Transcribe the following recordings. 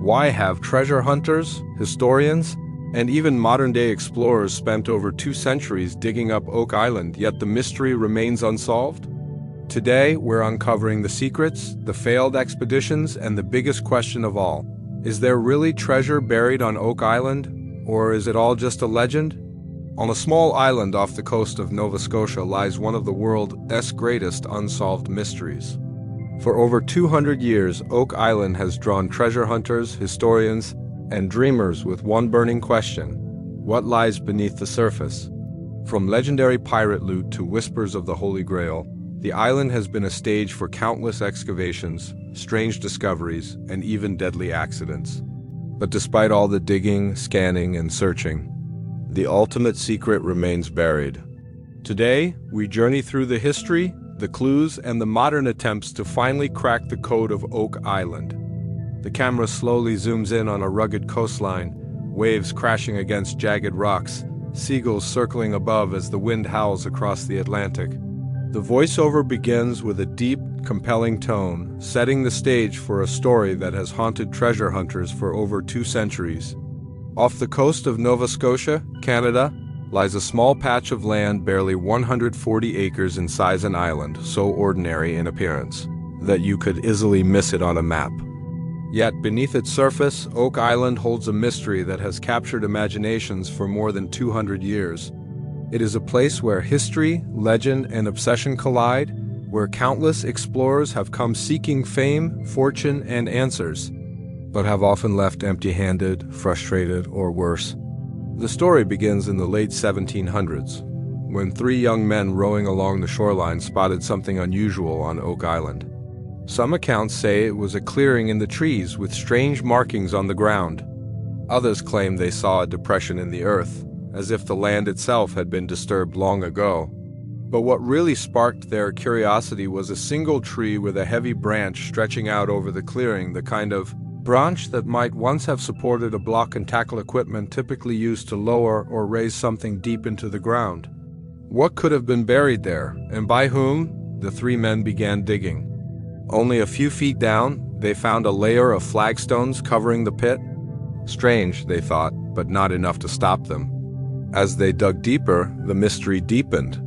Why have treasure hunters, historians, and even modern-day explorers spent over 2 centuries digging up Oak Island, yet the mystery remains unsolved? Today, we're uncovering the secrets, the failed expeditions, and the biggest question of all. Is there really treasure buried on Oak Island, or is it all just a legend? On a small island off the coast of Nova Scotia lies one of the world's greatest unsolved mysteries. For over 200 years, Oak Island has drawn treasure hunters, historians, and dreamers with one burning question: what lies beneath the surface? From legendary pirate loot to whispers of the Holy Grail, the island has been a stage for countless excavations, strange discoveries, and even deadly accidents. But despite all the digging, scanning, and searching, the ultimate secret remains buried. Today, we journey through the history, the clues, and the modern attempts to finally crack the code of Oak Island. The camera slowly zooms in on a rugged coastline, waves crashing against jagged rocks, seagulls circling above as the wind howls across the Atlantic. The voiceover begins with a deep, compelling tone, setting the stage for a story that has haunted treasure hunters for over 2 centuries. Off the coast of Nova Scotia, Canada, lies a small patch of land barely 140 acres in size and island, so ordinary in appearance that you could easily miss it on a map. Yet beneath its surface, Oak Island holds a mystery that has captured imaginations for more than 200 years. It is a place where history, legend, and obsession collide, where countless explorers have come seeking fame, fortune, and answers, but have often left empty-handed, frustrated, or worse. The story begins in the late 1700s, when 3 young men rowing along the shoreline spotted something unusual on Oak Island. Some accounts say it was a clearing in the trees with strange markings on the ground. Others claim they saw a depression in the earth, as if the land itself had been disturbed long ago. But what really sparked their curiosity was a single tree with a heavy branch stretching out over the clearing, the kind of branch that might once have supported a block and tackle equipment typically used to lower or raise something deep into the ground. What could have been buried there, and by whom? The 3 men began digging. Only a few feet down, they found a layer of flagstones covering the pit. Strange, they thought, but not enough to stop them. As they dug deeper, the mystery deepened.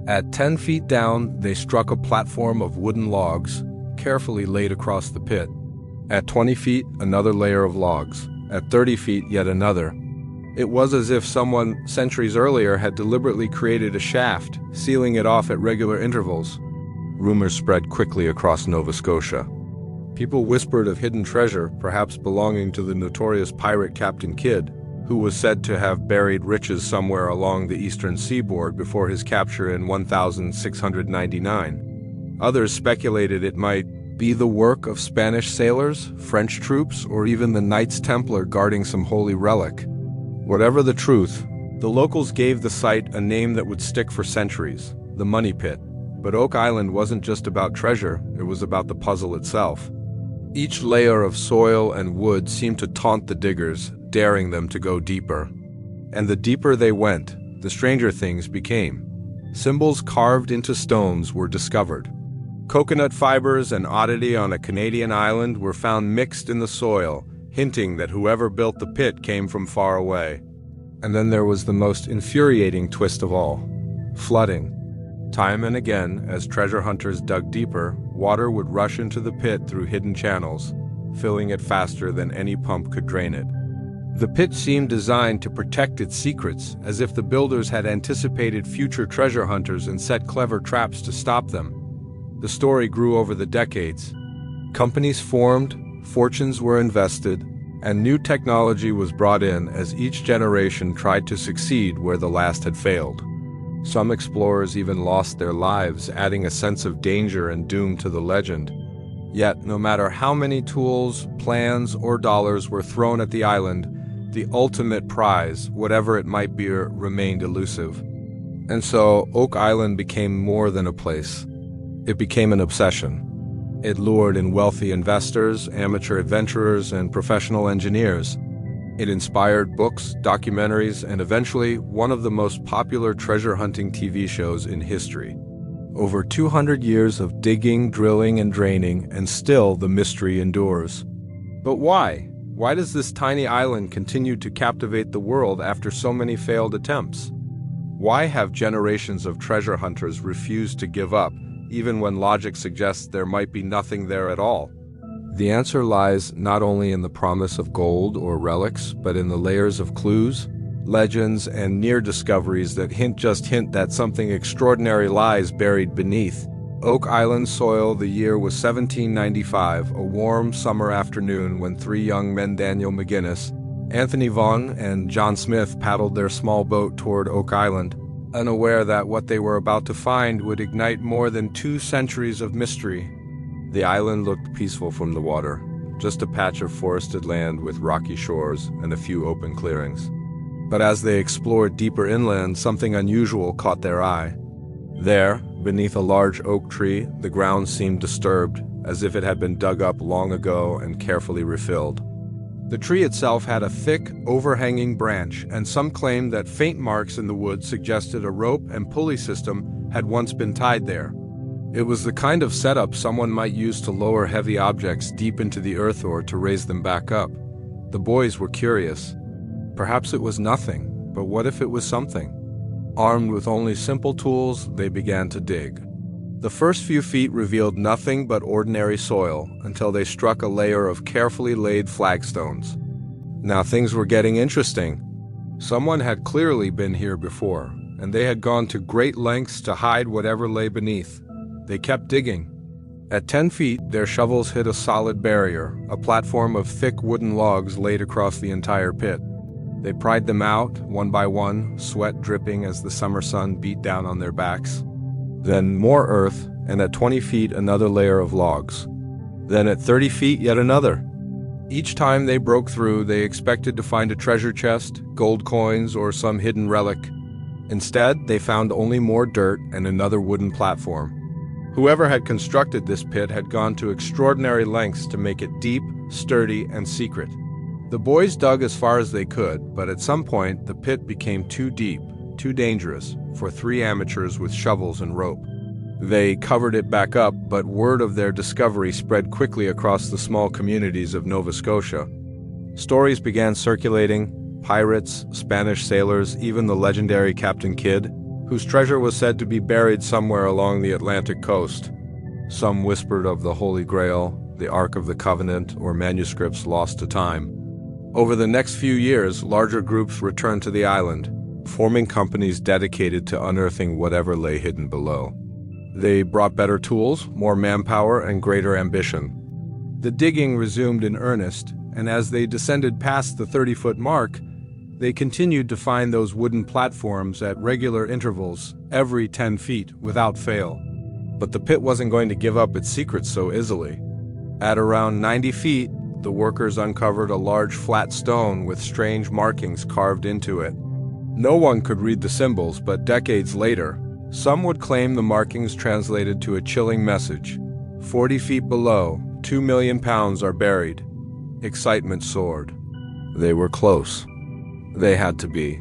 At 10 feet down, they struck a platform of wooden logs, carefully laid across the pit. At 20 feet, another layer of logs. At 30 feet, yet another. It was as if someone, centuries earlier, had deliberately created a shaft, sealing it off at regular intervals. Rumors spread quickly across Nova Scotia. People whispered of hidden treasure, perhaps belonging to the notorious pirate Captain Kidd, who was said to have buried riches somewhere along the eastern seaboard before his capture in 1699. Others speculated it might be the work of Spanish sailors, French troops, or even the Knights Templar guarding some holy relic. Whatever the truth, the locals gave the site a name that would stick for centuries: the Money Pit. But Oak Island wasn't just about treasure, it was about the puzzle itself. Each layer of soil and wood seemed to taunt the diggers, daring them to go deeper. And the deeper they went, the stranger things became. Symbols carved into stones were discovered. Coconut fibers, an oddity on a Canadian island, were found mixed in the soil, hinting that whoever built the pit came from far away. And then there was the most infuriating twist of all: flooding. Time and again, as treasure hunters dug deeper, water would rush into the pit through hidden channels, filling it faster than any pump could drain it. The pit seemed designed to protect its secrets, as if the builders had anticipated future treasure hunters and set clever traps to stop them. The story grew over the decades. Companies formed, fortunes were invested, and new technology was brought in as each generation tried to succeed where the last had failed. Some explorers even lost their lives, adding a sense of danger and doom to the legend. Yet, no matter how many tools, plans, or dollars were thrown at the island, the ultimate prize, whatever it might be, remained elusive. And so, Oak Island became more than a place. It became an obsession. It lured in wealthy investors, amateur adventurers, and professional engineers. It inspired books, documentaries, and eventually one of the most popular treasure hunting TV shows in history. Over 200 years of digging, drilling, and draining, and still the mystery endures. But why? Why does this tiny island continue to captivate the world after so many failed attempts? Why have generations of treasure hunters refused to give up, even when logic suggests there might be nothing there at all? The answer lies not only in the promise of gold or relics, but in the layers of clues, legends, and near discoveries that hint that something extraordinary lies buried beneath. Oak Island soil. The year was 1795, a warm summer afternoon when three young men, Daniel McGinnis, Anthony Vaughan, and John Smith, paddled their small boat toward Oak Island, unaware that what they were about to find would ignite more than 2 centuries of mystery. The island looked peaceful from the water, just a patch of forested land with rocky shores and a few open clearings. But as they explored deeper inland, something unusual caught their eye. There, beneath a large oak tree, the ground seemed disturbed, as if it had been dug up long ago and carefully refilled. The tree itself had a thick, overhanging branch, and some claimed that faint marks in the wood suggested a rope and pulley system had once been tied there. It was the kind of setup someone might use to lower heavy objects deep into the earth or to raise them back up. The boys were curious. Perhaps it was nothing, but what if it was something? Armed with only simple tools, they began to dig. The first few feet revealed nothing but ordinary soil until they struck a layer of carefully laid flagstones. Now things were getting interesting. Someone had clearly been here before, and they had gone to great lengths to hide whatever lay beneath. They kept digging. At 10 feet, their shovels hit a solid barrier, a platform of thick wooden logs laid across the entire pit. They pried them out, one by one, sweat dripping as the summer sun beat down on their backs. Then more earth, and at 20 feet another layer of logs. Then at 30 feet yet another. Each time they broke through, they expected to find a treasure chest, gold coins, or some hidden relic. Instead, they found only more dirt and another wooden platform. Whoever had constructed this pit had gone to extraordinary lengths to make it deep, sturdy, and secret. The boys dug as far as they could, but at some point the pit became too deep, too dangerous, for 3 amateurs with shovels and rope. They covered it back up, but word of their discovery spread quickly across the small communities of Nova Scotia. Stories began circulating: pirates, Spanish sailors, even the legendary Captain Kidd, whose treasure was said to be buried somewhere along the Atlantic coast. Some whispered of the Holy Grail, the Ark of the Covenant, or manuscripts lost to time. Over the next few years, larger groups returned to the island, forming companies dedicated to unearthing whatever lay hidden below. They brought better tools, more manpower, and greater ambition. The digging resumed in earnest, and as they descended past the 30-foot mark, they continued to find those wooden platforms at regular intervals, every 10 feet, without fail. But the pit wasn't going to give up its secrets so easily. At around 90 feet, the workers uncovered a large flat stone with strange markings carved into it. No one could read the symbols, but decades later, some would claim the markings translated to a chilling message. 40 feet below, 2 million pounds are buried. Excitement soared. They were close. They had to be.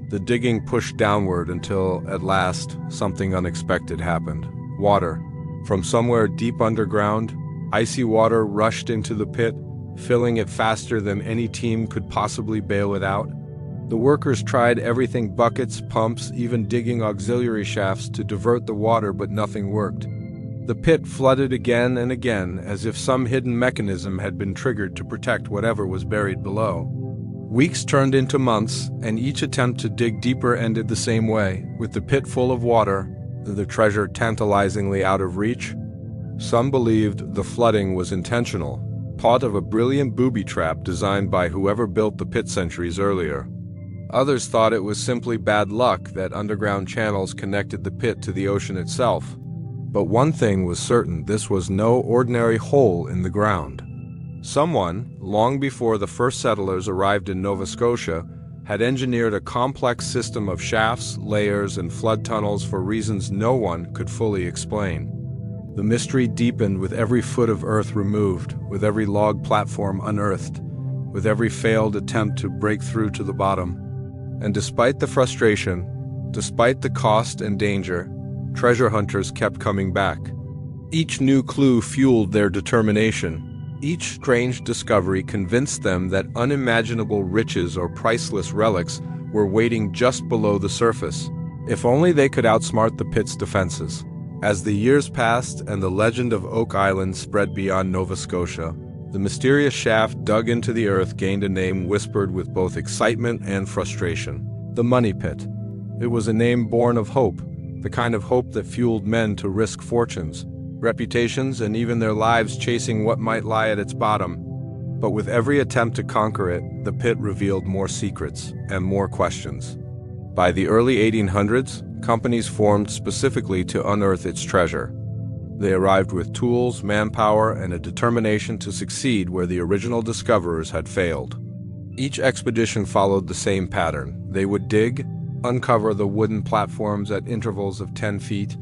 The digging pushed downward until, at last, something unexpected happened. Water. From somewhere deep underground, icy water rushed into the pit, filling it faster than any team could possibly bail it out. The workers tried everything: buckets, pumps, even digging auxiliary shafts to divert the water, but nothing worked. The pit flooded again and again, as if some hidden mechanism had been triggered to protect whatever was buried below. Weeks turned into months, and each attempt to dig deeper ended the same way, with the pit full of water, the treasure tantalizingly out of reach. Some believed the flooding was intentional, part of a brilliant booby trap designed by whoever built the pit centuries earlier. Others thought it was simply bad luck that underground channels connected the pit to the ocean itself. But one thing was certain: this was no ordinary hole in the ground. Someone, long before the first settlers arrived in Nova Scotia, had engineered a complex system of shafts, layers, and flood tunnels for reasons no one could fully explain. The mystery deepened with every foot of earth removed, with every log platform unearthed, with every failed attempt to break through to the bottom. And despite the frustration, despite the cost and danger, treasure hunters kept coming back. Each new clue fueled their determination. Each strange discovery convinced them that unimaginable riches or priceless relics were waiting just below the surface. If only they could outsmart the pit's defenses. As the years passed and the legend of Oak Island spread beyond Nova Scotia, the mysterious shaft dug into the earth gained a name whispered with both excitement and frustration: the Money Pit. It was a name born of hope, the kind of hope that fueled men to risk fortunes, reputations, and even their lives chasing what might lie at its bottom. But with every attempt to conquer it, the pit revealed more secrets and more questions. By the early 1800s, companies formed specifically to unearth its treasure. They arrived with tools, manpower, and a determination to succeed where the original discoverers had failed. Each expedition followed the same pattern. They would dig, uncover the wooden platforms at intervals of 10 feet,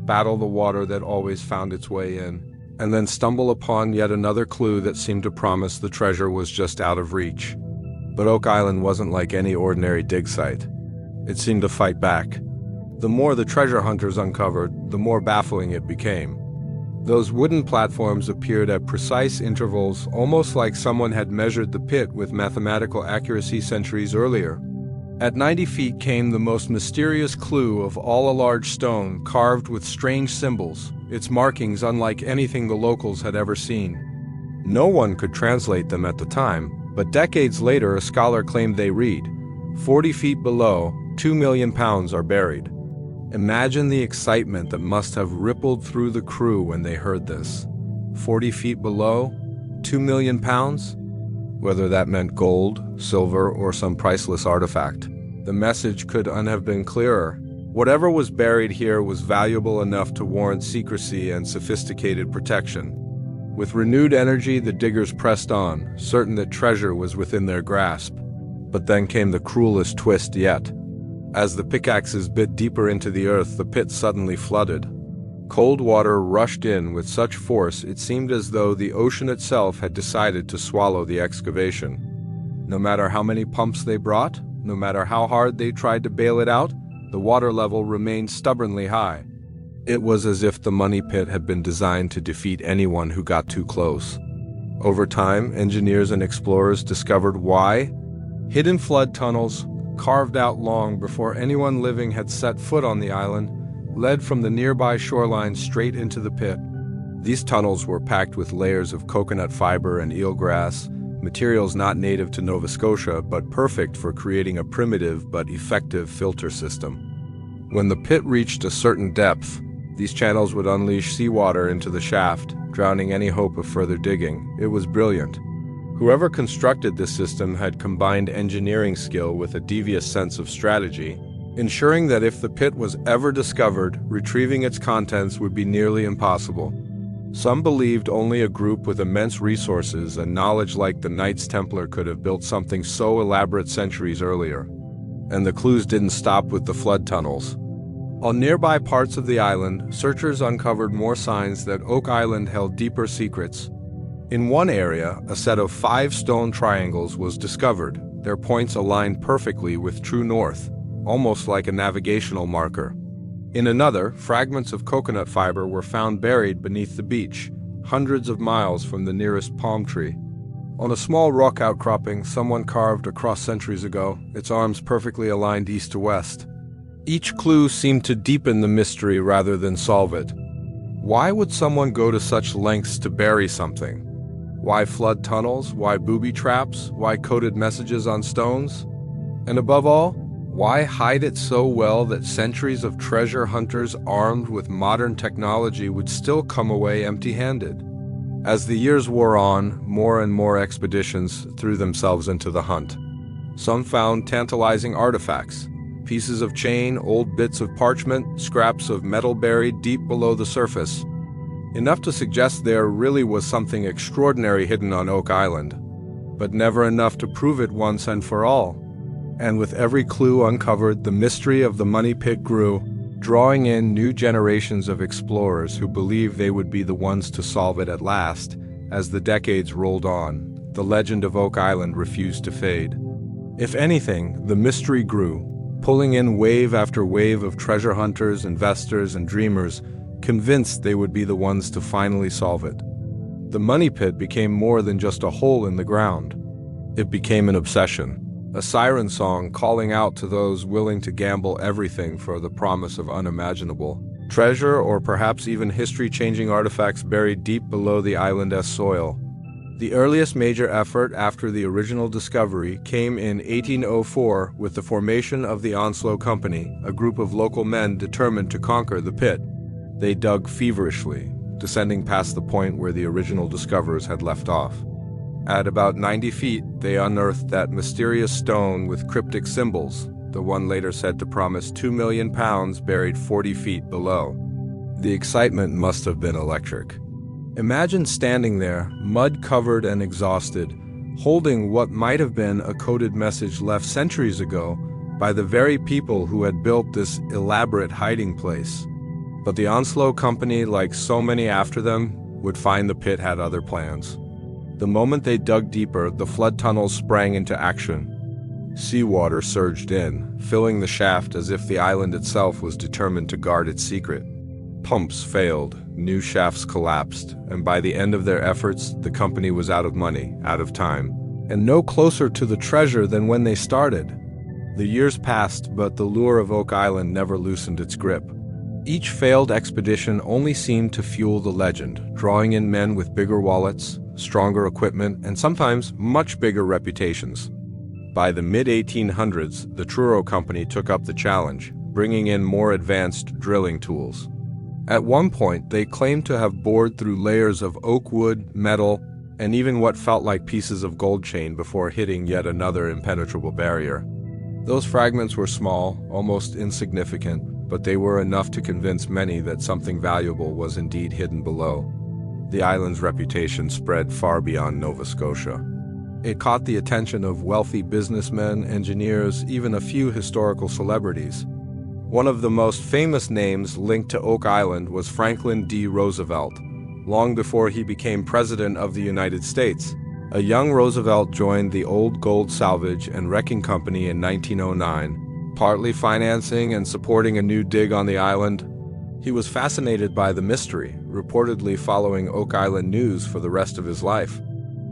battle the water that always found its way in, and then stumble upon yet another clue that seemed to promise the treasure was just out of reach. But Oak Island wasn't like any ordinary dig site. It seemed to fight back. The more the treasure hunters uncovered, the more baffling it became. Those wooden platforms appeared at precise intervals, almost like someone had measured the pit with mathematical accuracy centuries earlier. At 90 feet came the most mysterious clue of all: a large stone carved with strange symbols, its markings unlike anything the locals had ever seen. No one could translate them at the time, but decades later a scholar claimed they read, 40 feet below, 2 million pounds are buried. Imagine the excitement that must have rippled through the crew when they heard this. 40 feet below, 2 million pounds? Whether that meant gold, silver, or some priceless artifact, the message couldn't have been clearer. Whatever was buried here was valuable enough to warrant secrecy and sophisticated protection. With renewed energy, the diggers pressed on, certain that treasure was within their grasp. But then came the cruelest twist yet. As the pickaxes bit deeper into the earth, the pit suddenly flooded. Cold water rushed in with such force it seemed as though the ocean itself had decided to swallow the excavation. No matter how many pumps they brought, no matter how hard they tried to bail it out, the water level remained stubbornly high. It was as if the Money Pit had been designed to defeat anyone who got too close. Over time, engineers and explorers discovered why. Hidden flood tunnels, carved out long before anyone living had set foot on the island, led from the nearby shoreline straight into the pit. These tunnels were packed with layers of coconut fiber and eelgrass, materials not native to Nova Scotia but perfect for creating a primitive but effective filter system. When the pit reached a certain depth, these channels would unleash seawater into the shaft, drowning any hope of further digging. It was brilliant. Whoever constructed this system had combined engineering skill with a devious sense of strategy, ensuring that if the pit was ever discovered, retrieving its contents would be nearly impossible. Some believed only a group with immense resources and knowledge like the Knights Templar could have built something so elaborate centuries earlier. And the clues didn't stop with the flood tunnels. On nearby parts of the island, searchers uncovered more signs that Oak Island held deeper secrets. In one area, a set of 5 stone triangles was discovered, their points aligned perfectly with true north, almost like a navigational marker. In another, fragments of coconut fiber were found buried beneath the beach, hundreds of miles from the nearest palm tree. On a small rock outcropping someone carved a cross centuries ago, its arms perfectly aligned east to west. Each clue seemed to deepen the mystery rather than solve it. Why would someone go to such lengths to bury something? Why flood tunnels? Why booby traps? Why coded messages on stones? And above all, why hide it so well that centuries of treasure hunters armed with modern technology would still come away empty-handed? As the years wore on, more and more expeditions threw themselves into the hunt. Some found tantalizing artifacts, pieces of chain, old bits of parchment, scraps of metal buried deep below the surface. Enough to suggest there really was something extraordinary hidden on Oak Island, but never enough to prove it once and for all. And with every clue uncovered, the mystery of the Money Pit grew, drawing in new generations of explorers who believed they would be the ones to solve it at last. As the decades rolled on, the legend of Oak Island refused to fade. If anything, the mystery grew, pulling in wave after wave of treasure hunters, investors, and dreamers, convinced they would be the ones to finally solve it. The money pit became more than just a hole in the ground. It became an obsession, a siren song calling out to those willing to gamble everything for the promise of unimaginable treasure, or perhaps even history-changing artifacts buried deep below the island's soil. The earliest major effort after the original discovery came in 1804 with the formation of the Onslow Company, a group of local men determined to conquer the pit. They dug feverishly, descending past the point where the original discoverers had left off. At about 90 feet, they unearthed that mysterious stone with cryptic symbols, the one later said to promise £2 million buried 40 feet below. The excitement must have been electric. Imagine standing there, mud-covered and exhausted, holding what might have been a coded message left centuries ago by the very people who had built this elaborate hiding place. But the Onslow Company, like so many after them, would find the pit had other plans. The moment they dug deeper, the flood tunnels sprang into action. Seawater surged in, filling the shaft as if the island itself was determined to guard its secret. Pumps failed, new shafts collapsed, and by the end of their efforts, the company was out of money, out of time, and no closer to the treasure than when they started. The years passed, but the lure of Oak Island never loosened its grip. Each failed expedition only seemed to fuel the legend, drawing in men with bigger wallets, stronger equipment, and sometimes much bigger reputations. By the mid-1800s, the Truro Company took up the challenge, bringing in more advanced drilling tools. At one point, they claimed to have bored through layers of oak wood, metal, and even what felt like pieces of gold chain before hitting yet another impenetrable barrier. Those fragments were small, almost insignificant, but they were enough to convince many that something valuable was indeed hidden below. The island's reputation spread far beyond Nova Scotia. It caught the attention of wealthy businessmen, engineers, even a few historical celebrities. One of the most famous names linked to Oak Island was Franklin D. Roosevelt, long before he became President of the United States. A young Roosevelt joined the Old Gold Salvage and Wrecking Company in 1909, partly financing and supporting a new dig on the island. He was fascinated by the mystery, reportedly following Oak Island news for the rest of his life.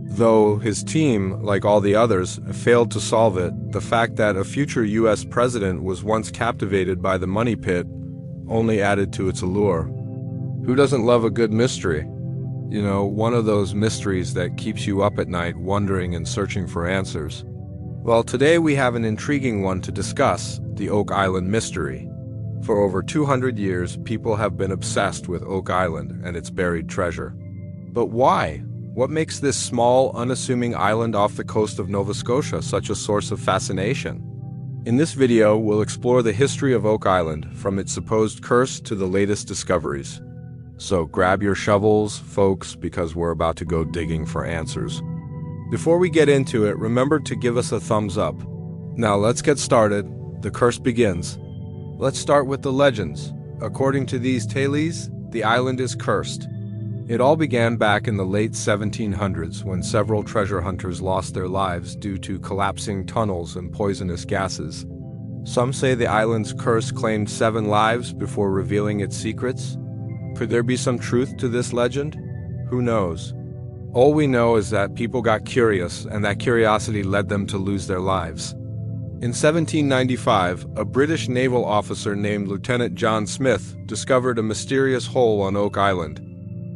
Though his team, like all the others, failed to solve it, the fact that a future U.S. president was once captivated by the money pit only added to its allure. Who doesn't love a good mystery? You know, one of those mysteries that keeps you up at night wondering and searching for answers. Well, today we have an intriguing one to discuss, the Oak Island mystery. For over 200 years, people have been obsessed with Oak Island and its buried treasure. But why? What makes this small, unassuming island off the coast of Nova Scotia such a source of fascination? In this video, we'll explore the history of Oak Island, from its supposed curse to the latest discoveries. So grab your shovels, folks, because we're about to go digging for answers. Before we get into it, remember to give us a thumbs up. Now let's get started. The curse begins. Let's start with the legends. According to these tales, the island is cursed. It all began back in the late 1700s when several treasure hunters lost their lives due to collapsing tunnels and poisonous gases. Some say the island's curse claimed 7 lives before revealing its secrets. Could there be some truth to this legend? Who knows? All we know is that people got curious, and that curiosity led them to lose their lives. In 1795, a British naval officer named Lieutenant John Smith discovered a mysterious hole on Oak Island.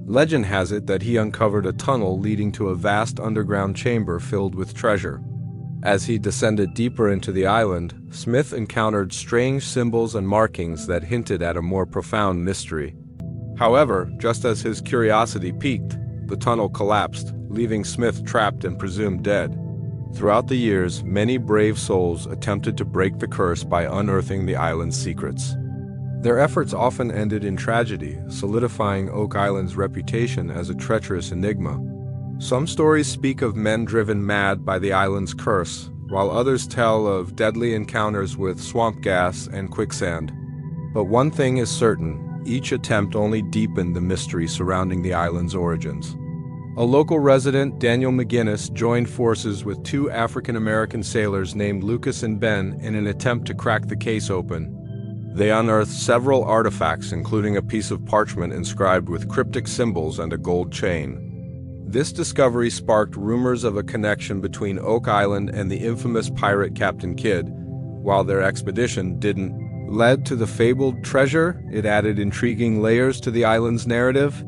Legend has it that he uncovered a tunnel leading to a vast underground chamber filled with treasure. As he descended deeper into the island, Smith encountered strange symbols and markings that hinted at a more profound mystery. However, just as his curiosity piqued, the tunnel collapsed, leaving Smith trapped and presumed dead. Throughout the years, many brave souls attempted to break the curse by unearthing the island's secrets. Their efforts often ended in tragedy, solidifying Oak Island's reputation as a treacherous enigma. Some stories speak of men driven mad by the island's curse, while others tell of deadly encounters with swamp gas and quicksand. But one thing is certain, each attempt only deepened the mystery surrounding the island's origins. A local resident, Daniel McGinnis, joined forces with 2 African-American sailors named Lucas and Ben in an attempt to crack the case open. They unearthed several artifacts, including a piece of parchment inscribed with cryptic symbols and a gold chain. This discovery sparked rumors of a connection between Oak Island and the infamous pirate Captain Kidd. While their expedition didn't lead to the fabled treasure, it added intriguing layers to the island's narrative.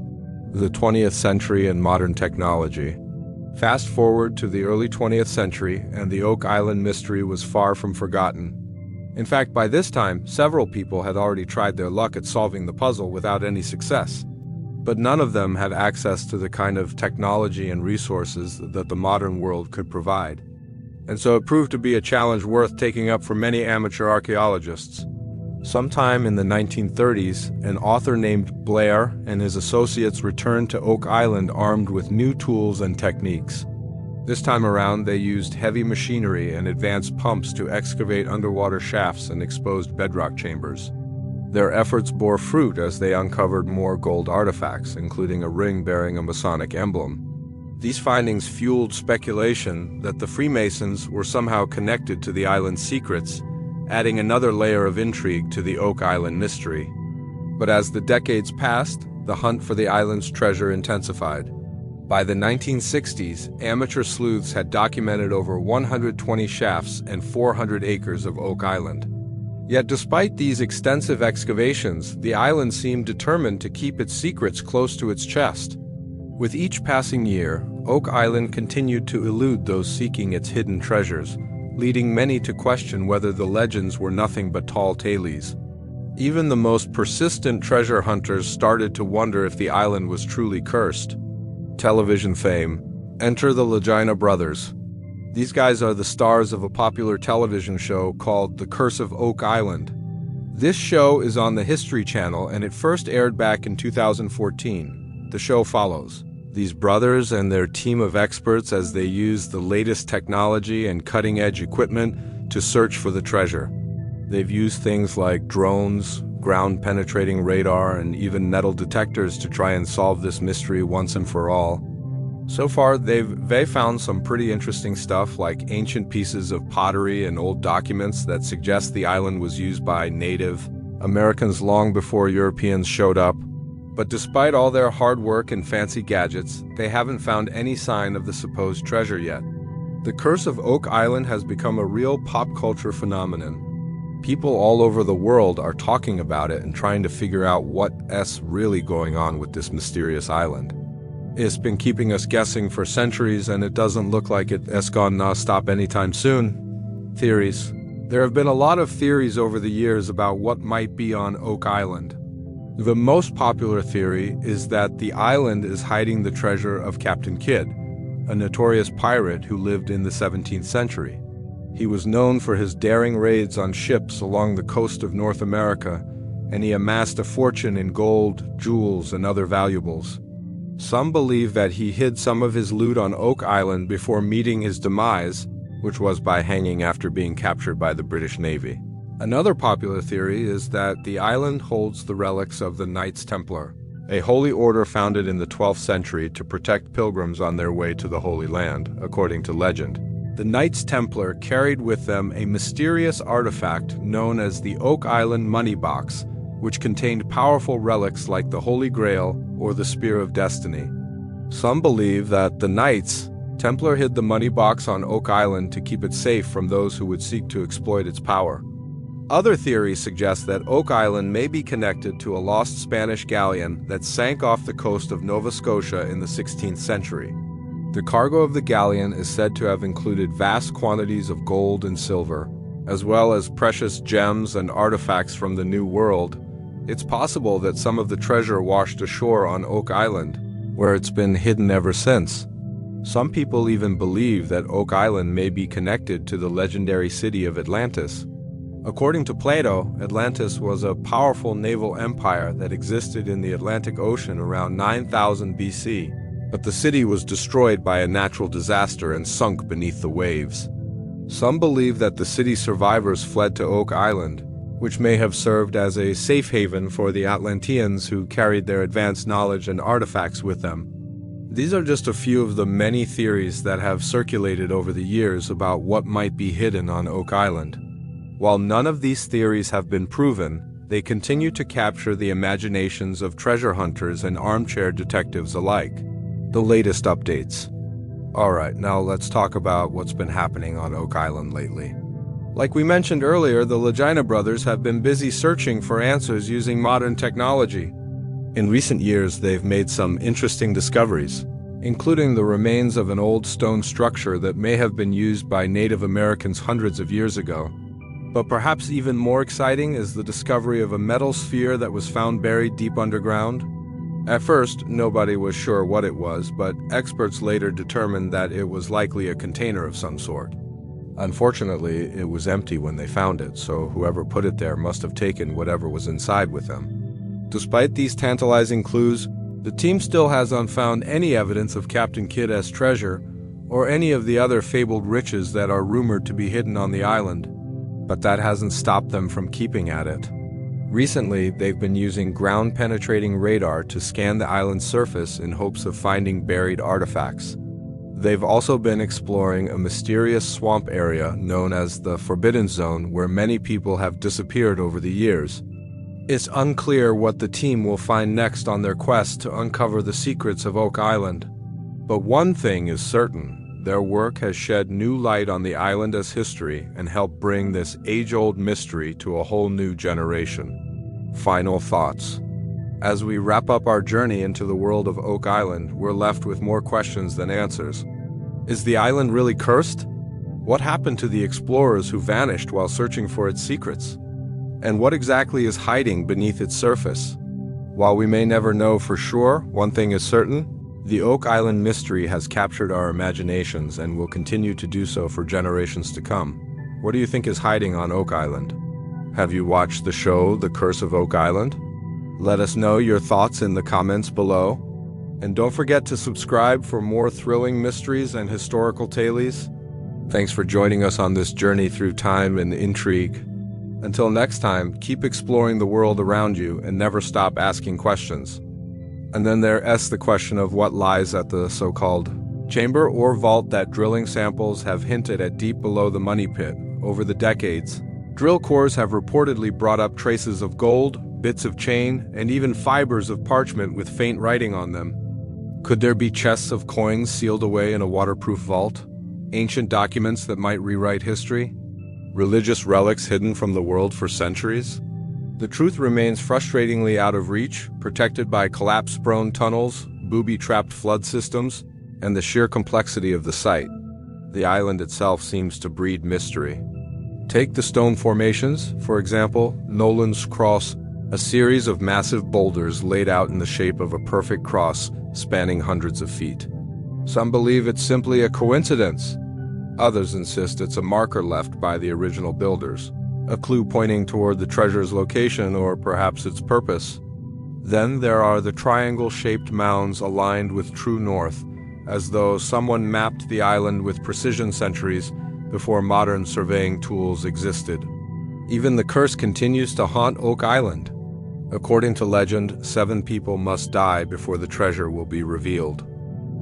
The 20th century and modern technology. Fast forward to the early 20th century, and the Oak Island mystery was far from forgotten. In fact, by this time, several people had already tried their luck at solving the puzzle without any success. But none of them had access to the kind of technology and resources that the modern world could provide. And so it proved to be a challenge worth taking up for many amateur archaeologists. Sometime in the 1930s, an author named Blair and his associates returned to Oak Island armed with new tools and techniques. This time around, they used heavy machinery and advanced pumps to excavate underwater shafts and exposed bedrock chambers. Their efforts bore fruit as they uncovered more gold artifacts, including a ring bearing a Masonic emblem. These findings fueled speculation that the Freemasons were somehow connected to the island's secrets, adding another layer of intrigue to the Oak Island mystery. But as the decades passed, the hunt for the island's treasure intensified. By the 1960s, amateur sleuths had documented over 120 shafts and 400 acres of Oak Island. Yet despite these extensive excavations, the island seemed determined to keep its secrets close to its chest. With each passing year, Oak Island continued to elude those seeking its hidden treasures, leading many to question whether the legends were nothing but tall tales. Even the most persistent treasure hunters started to wonder if the island was truly cursed. Television fame. Enter the Lagina brothers. These guys are the stars of a popular television show called The Curse of Oak Island. This show is on the History Channel and it first aired back in 2014. The show follows these brothers and their team of experts as they use the latest technology and cutting-edge equipment to search for the treasure. They've used things like drones, ground-penetrating radar, and even metal detectors to try and solve this mystery once and for all. So far, they've found some pretty interesting stuff like ancient pieces of pottery and old documents that suggest the island was used by Native Americans long before Europeans showed up. But despite all their hard work and fancy gadgets, they haven't found any sign of the supposed treasure yet. The Curse of Oak Island has become a real pop culture phenomenon. People all over the world are talking about it and trying to figure out what's really going on with this mysterious island. It's been keeping us guessing for centuries, and it doesn't look like it's gonna stop anytime soon. Theories. There have been a lot of theories over the years about what might be on Oak Island. The most popular theory is that the island is hiding the treasure of Captain Kidd, a notorious pirate who lived in the 17th century. He was known for his daring raids on ships along the coast of North America, and he amassed a fortune in gold, jewels, and other valuables. Some believe that he hid some of his loot on Oak Island before meeting his demise, which was by hanging after being captured by the British Navy. Another popular theory is that the island holds the relics of the Knights Templar, a holy order founded in the 12th century to protect pilgrims on their way to the Holy Land, according to legend. The Knights Templar carried with them a mysterious artifact known as the Oak Island Money Box, which contained powerful relics like the Holy Grail or the Spear of Destiny. Some believe that the Knights Templar hid the money box on Oak Island to keep it safe from those who would seek to exploit its power. Other theories suggest that Oak Island may be connected to a lost Spanish galleon that sank off the coast of Nova Scotia in the 16th century. The cargo of the galleon is said to have included vast quantities of gold and silver, as well as precious gems and artifacts from the New World. It's possible that some of the treasure washed ashore on Oak Island, where it's been hidden ever since. Some people even believe that Oak Island may be connected to the legendary city of Atlantis. According to Plato, Atlantis was a powerful naval empire that existed in the Atlantic Ocean around 9000 BC, but the city was destroyed by a natural disaster and sunk beneath the waves. Some believe that the city survivors fled to Oak Island, which may have served as a safe haven for the Atlanteans who carried their advanced knowledge and artifacts with them. These are just a few of the many theories that have circulated over the years about what might be hidden on Oak Island. While none of these theories have been proven, they continue to capture the imaginations of treasure hunters and armchair detectives alike. the latest updates. Alright, now let's talk about what's been happening on Oak Island lately. Like we mentioned earlier, the Legina brothers have been busy searching for answers using modern technology. In recent years, they've made some interesting discoveries, including the remains of an old stone structure that may have been used by Native Americans hundreds of years ago. But perhaps even more exciting is the discovery of a metal sphere that was found buried deep underground. At first, nobody was sure what it was, but experts later determined that it was likely a container of some sort. Unfortunately, it was empty when they found it, so whoever put it there must have taken whatever was inside with them. Despite these tantalizing clues, the team still hasn't found any evidence of Captain Kidd's treasure or any of the other fabled riches that are rumored to be hidden on the island. But that hasn't stopped them from keeping at it. Recently, they've been using ground-penetrating radar to scan the island's surface in hopes of finding buried artifacts. They've also been exploring a mysterious swamp area known as the Forbidden Zone, where many people have disappeared over the years. It's unclear what the team will find next on their quest to uncover the secrets of Oak Island. But one thing is certain. Their work has shed new light on the island as history and helped bring this age-old mystery to a whole new generation. Final thoughts. As we wrap up our journey into the world of Oak Island, we're left with more questions than answers. Is the island really cursed? What happened to the explorers who vanished while searching for its secrets? And what exactly is hiding beneath its surface? While we may never know for sure, one thing is certain. The Oak Island mystery has captured our imaginations and will continue to do so for generations to come. What do you think is hiding on Oak Island? Have you watched the show The Curse of Oak Island? Let us know your thoughts in the comments below. And don't forget to subscribe for more thrilling mysteries and historical tales. Thanks for joining us on this journey through time and intrigue. Until next time, keep exploring the world around you and never stop asking questions. And then there's the question of what lies at the so-called chamber or vault that drilling samples have hinted at deep below the money pit. Over the decades, drill cores have reportedly brought up traces of gold, bits of chain, and even fibers of parchment with faint writing on them. Could there be chests of coins sealed away in a waterproof vault? Ancient documents that might rewrite history? Religious relics hidden from the world for centuries? The truth remains frustratingly out of reach, protected by collapse-prone tunnels, booby-trapped flood systems, and the sheer complexity of the site. The island itself seems to breed mystery. Take the stone formations, for example, Nolan's Cross, a series of massive boulders laid out in the shape of a perfect cross spanning hundreds of feet. Some believe it's simply a coincidence. Others insist it's a marker left by the original builders. A clue pointing toward the treasure's location or perhaps its purpose. Then there are the triangle-shaped mounds aligned with true north, as though someone mapped the island with precision centuries before modern surveying tools existed. Even the curse continues to haunt Oak Island. According to legend, 7 people must die before the treasure will be revealed.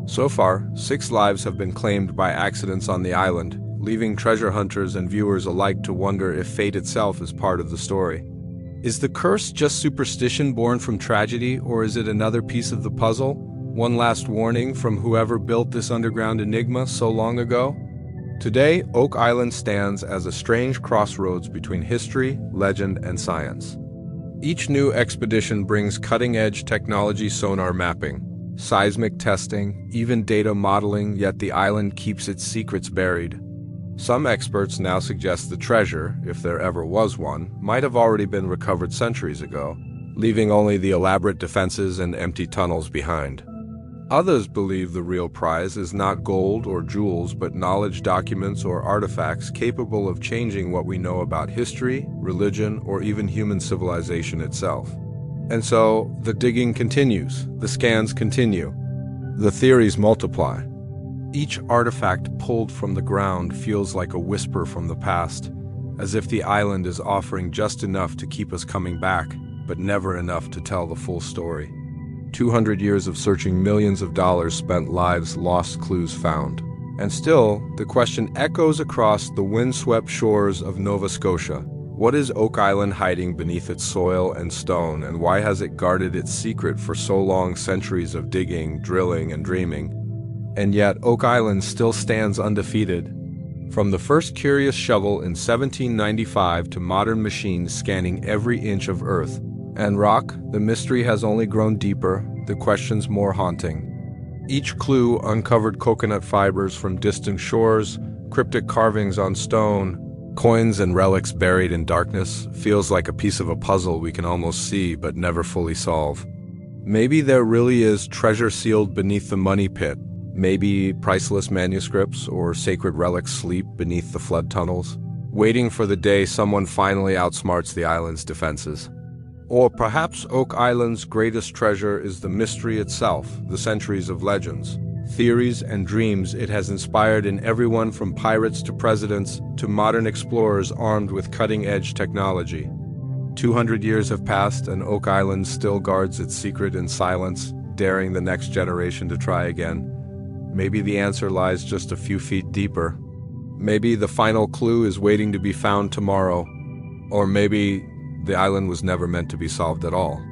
So far, 6 lives have been claimed by accidents on the island, leaving treasure hunters and viewers alike to wonder if fate itself is part of the story. Is the curse just superstition born from tragedy, or is it another piece of the puzzle? One last warning from whoever built this underground enigma so long ago? Today, Oak Island stands as a strange crossroads between history, legend, and science. Each new expedition brings cutting-edge technology, sonar mapping, seismic testing, even data modeling, yet the island keeps its secrets buried. Some experts now suggest the treasure, if there ever was one, might have already been recovered centuries ago, leaving only the elaborate defenses and empty tunnels behind. Others believe the real prize is not gold or jewels, but knowledge, documents, or artifacts capable of changing what we know about history, religion, or even human civilization itself. And so, the digging continues, the scans continue, the theories multiply. Each artifact pulled from the ground feels like a whisper from the past, as if the island is offering just enough to keep us coming back, but never enough to tell the full story. 200 years of searching, millions of dollars spent, lives lost, clues found. And still, the question echoes across the windswept shores of Nova Scotia. What is Oak Island hiding beneath its soil and stone, and why has it guarded its secret for so long, centuries of digging, drilling, and dreaming? And yet, Oak Island still stands undefeated. From the first curious shovel in 1795 to modern machines scanning every inch of earth and rock, the mystery has only grown deeper, the questions more haunting. Each clue uncovered: coconut fibers from distant shores, cryptic carvings on stone, coins and relics buried in darkness, feels like a piece of a puzzle we can almost see but never fully solve. Maybe there really is treasure sealed beneath the money pit. Maybe priceless manuscripts or sacred relics sleep beneath the flood tunnels, waiting for the day someone finally outsmarts the island's defenses. Or perhaps Oak Island's greatest treasure is the mystery itself, the centuries of legends, theories, and dreams it has inspired in everyone from pirates to presidents to modern explorers armed with cutting-edge technology. 200 years have passed and Oak Island still guards its secret in silence, daring the next generation to try again. Maybe the answer lies just a few feet deeper. Maybe the final clue is waiting to be found tomorrow. Or maybe the island was never meant to be solved at all.